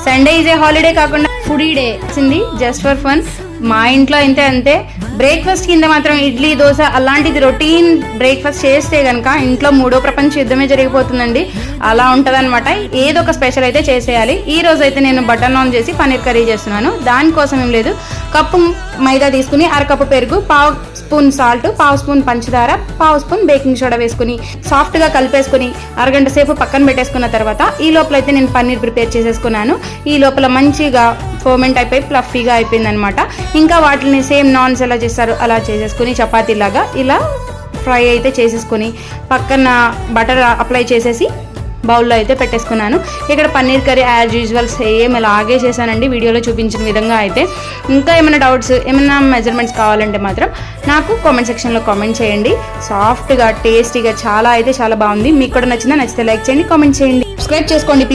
Sunday is a holiday కాకుండా foodie day వచ్చింది, just for fun. మా ఇంట్లో అయితే అంతే. బ్రేక్ఫాస్ట్ కింద మాత్రం ఇడ్లీ దోశ అలాంటిది రొటీన్ బ్రేక్ఫాస్ట్ చేస్తే కనుక ఇంట్లో మూడో ప్రపంచ యుద్ధమే జరిగిపోతుందండి. అలా ఉంటుంది అనమాట. ఏదో ఒక స్పెషల్ అయితే చేసేయాలి. ఈ రోజు అయితే నేను బటర్ నాన్ చేసి పన్నీర్ కర్రీ చేస్తున్నాను. దానికోసం ఏం లేదు, కప్పు మైదా తీసుకుని అరకప్పు పెరుగు, పావు స్పూన్ సాల్ట్, పావు స్పూన్ పంచదార, పావు స్పూన్ బేకింగ్ సోడా వేసుకుని సాఫ్ట్గా కలిపేసుకుని అరగంట సేపు పక్కన పెట్టేసుకున్న తర్వాత ఈ లోపల అయితే నేను పన్నీర్ ప్రిపేర్ చేసేసుకున్నాను. ఈ లోపల మంచిగా ఫర్మెంట్ అయిపోయి ఫ్లఫీగా అయిపోయింది అనమాట. ఇంకా వాటిని సేమ్ నాన్స్ ఎలా చేస్తారు అలా చేసేసుకుని చపాతీలాగా ఇలా ఫ్రై అయితే చేసేసుకొని పక్కన బటర్ అప్లై చేసేసి బౌల్లో అయితే పెట్టేసుకున్నాను. ఇక్కడ paneer curry as usual same ఇలాగే చేశానండి, వీడియోలో చూపించిన విధంగా అయితే. ఇంకా ఏమైనా డౌట్స్, ఏమైనా మెజర్మెంట్స్ కావాలంటే మాత్రం నాకు కామెంట్ సెక్షన్లో కామెంట్ చేయండి. సాఫ్ట్గా టేస్టీగా చాలా అయితే చాలా బాగుంది. మీకు కూడా నచ్చితే లైక్ చేయండి, కామెంట్ చేయండి, సబ్స్క్రైబ్ చేసుకోండి ప్లీజ్.